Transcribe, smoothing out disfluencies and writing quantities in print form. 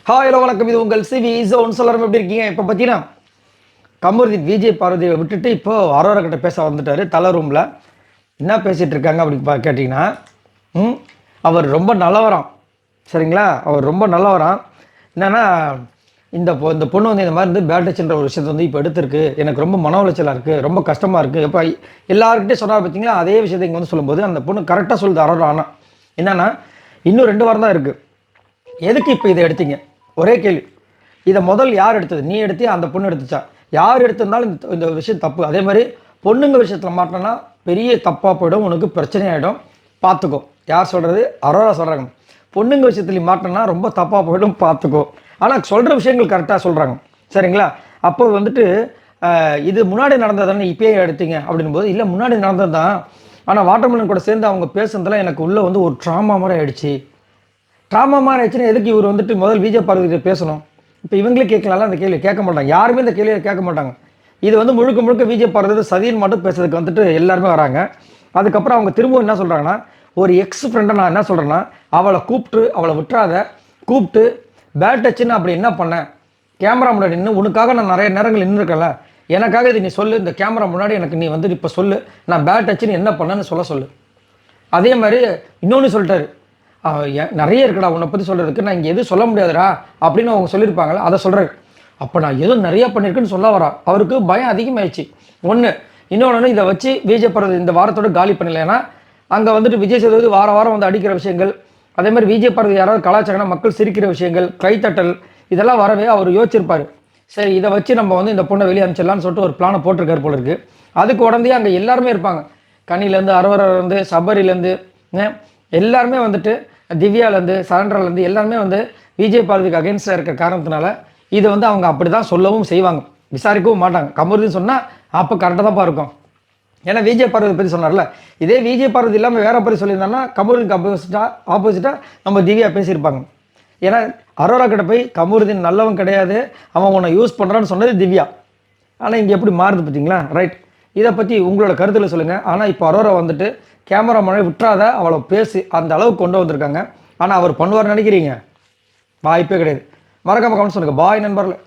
Hi hello வணக்கம். இது உங்கள் சிவி ஜோன். சொல்லலாம் எப்படி இருக்கீங்க? இப்போ பார்த்தீங்கன்னா கமருதீன் விஜய் பார்வதியை விட்டுட்டு இப்போ அரோரா கிட்ட பேச வந்துட்டார். தலை ரூமில் என்ன பேசிகிட்டு இருக்காங்க அப்படின்னு கேட்டிங்கன்னா, அவர் ரொம்ப நல்லவராம். சரிங்களா? அவர் ரொம்ப நல்லவராம். என்னென்னா இந்த பொண்ணு வந்து இந்த மாதிரி வந்து பேட் டச்ன்ற ஒரு விஷயத்தை வந்து இப்போ எடுத்திருக்கு. எனக்கு ரொம்ப மன உளைச்சலாக இருக்குது, ரொம்ப கஷ்டமாக இருக்குது. இப்போ எல்லாருக்கிட்டே சொன்னார் பார்த்தீங்களா, அதே விஷயத்தை இங்கே வந்து சொல்லும்போது அந்த பொண்ணு கரெக்டாக சொல்லுது அரோரா. ஆனால் என்னென்னா இன்னும் 2 வாரம் தான் இருக்குது. எதுக்கு இப்போ இதை எடுத்தீங்க? ஒரே கேள்வி. இதை முதல் யார் எடுத்தது? நீ எடுத்தியா, அந்த பொண்ணு எடுத்துச்சா? யார் எடுத்திருந்தாலும் இந்த விஷயம் தப்பு. அதே மாதிரி பொண்ணுங்க விஷயத்தில் மாட்டினா பெரிய தப்பாக போயிடும், உனக்கு பிரச்சனையாயிடும், பார்த்துக்கோ. யார் சொல்கிறது? அரோரா சொல்கிறாங்க. பொண்ணுங்க விஷயத்தில் மாட்டினா ரொம்ப தப்பாக போயிடும், பார்த்துக்கோ. ஆனால் சொல்கிற விஷயங்கள் கரெக்டாக சொல்கிறாங்க. சரிங்களா? அப்போ வந்துட்டு இது முன்னாடி நடந்தது தானே இப்பயே எடுத்தீங்க அப்படின் போது, இல்லை முன்னாடி நடந்தது தான், ஆனால் வாட்டர்மெலன் கூட சேர்ந்து அவங்க பேசுனதில் எனக்கு உள்ளே வந்து ஒரு ட்ராமா மாதிரி ஆகிடுச்சு. ட்ராமா மாதிரி ஆயிடுச்சுன்னா எதுக்கு இவர் வந்துட்டு முதல் விஜய் பார்வதி பேசணும்? இப்போ இவங்களே கேட்கலாம், அந்த கேள்வி கேட்க மாட்டாங்க. யாருமே இந்த கேள்வியை கேட்க மாட்டாங்க. இது வந்து முழுக்க முழுக்க விஜய் பார்வதி சதியில் மட்டும் பேசுறதுக்கு வந்துட்டு எல்லாருமே வராங்க. அதுக்கப்புறம் அவங்க திரும்பவும் என்ன சொல்கிறாங்கன்னா, ஒரு எக்ஸ் ஃப்ரெண்டை நான் என்ன சொல்கிறேன்னா, அவளை கூப்பிட்டு அவளை விட்டுறாத, கூப்பிட்டு பேட் டச்சுன்னு அப்படி என்ன பண்ணேன்? கேமரா முன்னாடி நின்று உனக்காக நான் நிறைய நேரங்கள் நின்றுருக்கல, எனக்காக இது நீ சொல்லு, இந்த கேமரா முன்னாடி எனக்கு நீ வந்து இப்போ சொல்லு, நான் பேட் டச்சுன்னு என்ன பண்ணேன்னு சொல்லு. அதே மாதிரி இன்னொன்று சொல்லிட்டாரு, நிறைய இருக்குடா உன்னை பற்றி சொல்கிறதுக்கு, நான் இங்கே எதுவும் சொல்ல முடியாதுடா அப்படின்னு அவங்க சொல்லியிருப்பாங்களே, அதை சொல்கிறாரு. அப்போ நான் எதுவும் நிறையா பண்ணியிருக்கேன்னு சொல்ல வரா. அவருக்கு பயம் அதிகமாகிடுச்சு. இன்னொன்று இதை வச்சு விஜய் பார்வதி இந்த வாரத்தோடு காலி பண்ணல. ஏன்னா அங்கே வந்துட்டு விஜய் சேதுபதி வாரம் வந்து அடிக்கிற விஷயங்கள், அதே மாதிரி விஜய் பார்வதி யாராவது கலாச்சாரம் மக்கள் சிரிக்கிற விஷயங்கள், கைத்தட்டல், இதெல்லாம் வரவே அவர் யோசிச்சிருப்பார். சரி, இதை வச்சு நம்ம வந்து இந்த பொண்ணை வெளியே அனுப்பிச்சிடலான்னு சொல்லிட்டு ஒரு பிளானை போட்டிருக்காரு போல இருக்குது. அதுக்கு உடனே அங்கே எல்லாருமே இருப்பாங்க. கனிலேருந்து, அரவரிலேருந்து, சபரிலேருந்து எல்லாருமே வந்துட்டு, திவ்யாலேருந்து, சரண்டராலேருந்து எல்லாருமே வந்து விஜய் பார்வதிக்கு அகேன்ஸ்டாக இருக்கிற காரணத்தினால இதை வந்து அவங்க அப்படி தான் சொல்லவும் செய்வாங்க, விசாரிக்கவும் மாட்டாங்க. கமருதீன் சொன்னால் அப்போ கரெக்டாக தான் இருக்கும். ஏன்னா விஜய் பார்வதி பற்றி சொன்னார்ல, இதே விஜய் பார்வதி இல்லாமல் வேற பற்றி சொல்லியிருந்தாங்கன்னா கமருதீனுக்கு ஆப்போசிட்டாக நம்ம திவ்யா பேசியிருப்பாங்க. ஏன்னா அரோரா கிட்ட போய் கமருதீன் நல்லவன் கிடையாது, அவன் உன்னை யூஸ் பண்ணுறான்னு சொன்னது திவ்யா. ஆனால் இங்கே எப்படி மாறுது பார்த்தீங்களா? ரைட். இதை பற்றி உங்களோட கருத்தில் சொல்லுங்கள். ஆனால் இப்போ அரோரா வந்துட்டு கேமரா முன்னாடி விட்டுறாத, அவளை பேசி அந்த அளவுக்கு கொண்டு வந்திருக்காங்க. ஆனால் அவர் பண்ணுவார் நினைக்கிறீங்க? வாய்ப்பே கிடையாது. மறக்காம கமெண்ட் சொல்லுங்கள். பாய் நண்பர்களே.